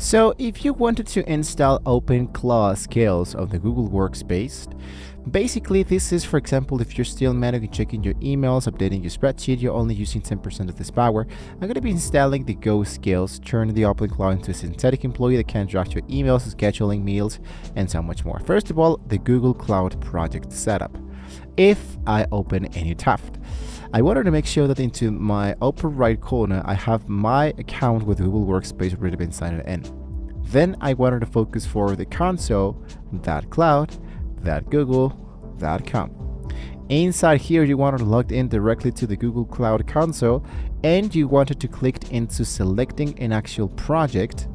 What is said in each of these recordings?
So if you wanted to install OpenClaw skills on the Google Workspace, basically this is, for example, if you're still manually checking your emails, updating your spreadsheet, you're only using 10% of this power. I'm going to be installing the Go skills, turning the OpenClaw into a synthetic employee that can draft your emails, scheduling meals, and so much more. First of all, the Google Cloud project setup. If I open a new tab, I wanted to make sure that into my upper right corner, I have my account with Google Workspace already been signed in. Then I wanted to focus for the console.cloud.google.com. Inside here, you wanted to log in directly to the Google Cloud console, and you wanted to click into selecting an actual project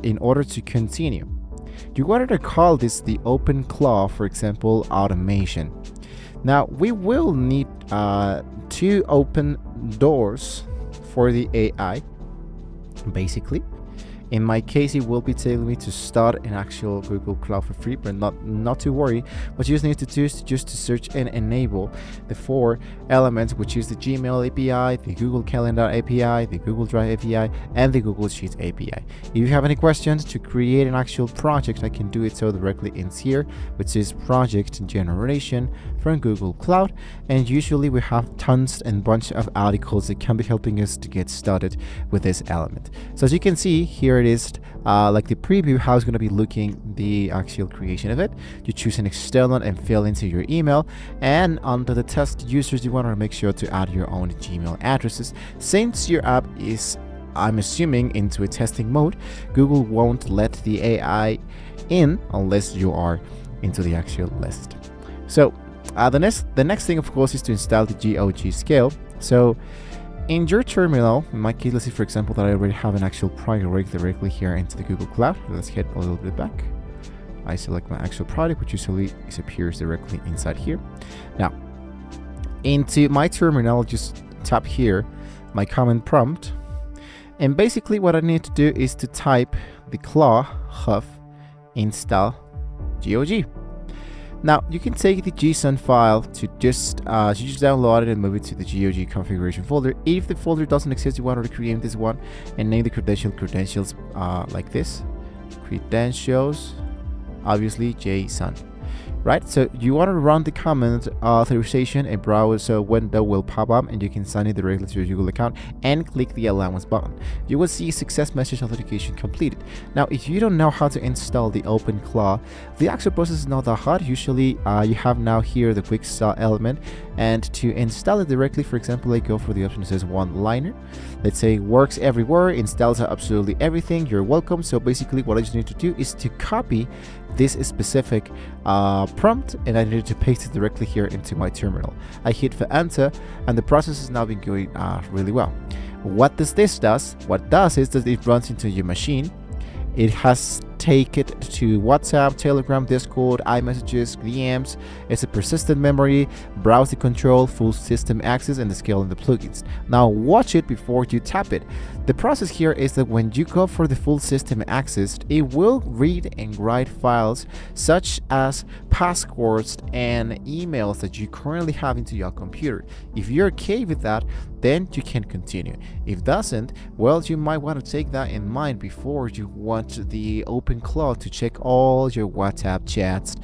in order to continue. You wanted to call this the OpenClaw, for example, automation. Now, we will need to open doors for the AI, basically. In my case, it will be telling me to start an actual Google Cloud for free, but not to worry. What you just need to do is just to search and enable the 4 elements, which is the Gmail API, the Google Calendar API, the Google Drive API, and the Google Sheets API. If you have any questions to create an actual project, I can do it so directly in here, which is project generation from Google Cloud. And usually we have tons and bunch of articles that can be helping us to get started with this element. So as you can see, here it is, like the preview, how it's going to be looking, the actual creation of it. You choose an external and fill into your email, and under the test users, you want to make sure to add your own Gmail addresses. Since your app is, I'm assuming, into a testing mode, Google won't let the AI in unless you are into the actual list. So the next thing, of course, is to install the GOG scale. So in your terminal, in my case, let's say, for example, that I already have an actual project directly here into the Google Cloud. Let's head a little bit back. I select my actual project, which usually appears directly inside here. Now, into my terminal, just tap here, my command prompt. And basically what I need to do is to type the claw huff install GOG. Now, you can take the JSON file to just download it and move it to the GOG configuration folder. If the folder doesn't exist, you want to create this one and name the credentials like this. Credentials, obviously JSON. Right, so you want to run the command authorization, a browser window will pop up and you can sign in directly to your Google account and click the allowance button. You will see success message authentication completed. Now, if you don't know how to install the OpenClaw, the actual process is not that hard. Usually you have now here the quick start element, and to install it directly, for example, I go for the option that says one-liner. Let's say works everywhere, installs absolutely everything, you're welcome. So basically what I just need to do is to copy this specific prompt, and I need to paste it directly here into my terminal. I hit for enter, and the process has now been going really well. What this does? What does is that it runs into your machine. It has take it to WhatsApp, Telegram, Discord, iMessages, DMs. It's a persistent memory, browser control, full system access, and the scale and the plugins. Now watch it before you tap it. The process here is that when you go for the full system access, it will read and write files such as passwords and emails that you currently have into your computer. If you're okay with that, then you can continue. If doesn't, well, you might want to take that in mind before you want the OpenClaw to check all your WhatsApp chats,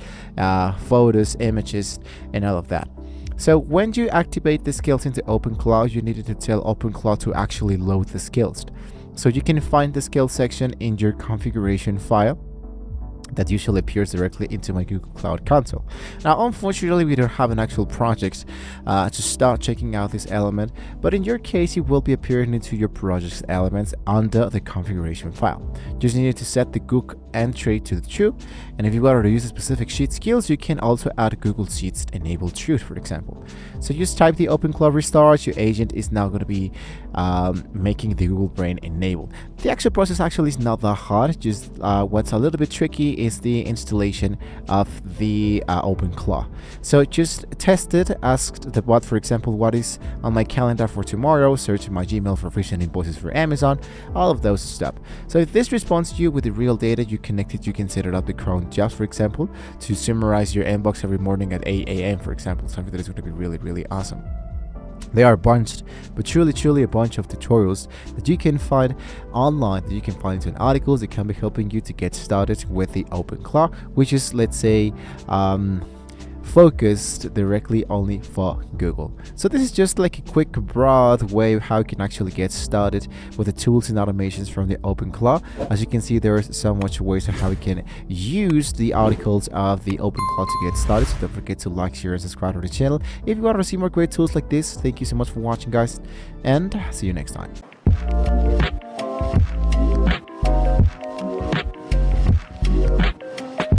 photos, images, and all of that. So when you activate the skills into OpenClaw, you needed to tell OpenClaw to actually load the skills. So you can find the skills section in your configuration file that usually appears directly into my Google Cloud console. Now, unfortunately, we don't have an actual project to start checking out this element, but in your case, it will be appearing into your project's elements under the configuration file. Just need to set the Google entry to true, and if you want to use a specific sheet skills, you can also add Google Sheets enable true, for example. So just type the OpenClaw restart. Your agent is now going to be making the Google Brain enable. The actual process actually is not that hard. Just what's a little bit tricky is the installation of the OpenClaw. So just test it, ask the bot, for example, what is on my calendar for tomorrow, search my Gmail for recent invoices for Amazon, all of those stuff. So if this responds to you with the real data you connected, you can set it up the cron jobs, for example, to summarize your inbox every morning at 8 a.m., for example, something that is going to be really, really awesome. There are a bunch, but truly a bunch of tutorials that you can find online, that you can find in articles that can be helping you to get started with the OpenClaw, which is, let's say, focused directly only for Google. So this is just like a quick broad way of how you can actually get started with the tools and automations from the OpenClaw. As you can see, there is so much ways of how we can use the articles of the OpenClaw to get started. So don't forget to like, share, and subscribe to the channel if you want to see more great tools like this. Thank you so much for watching, guys, and see you next time.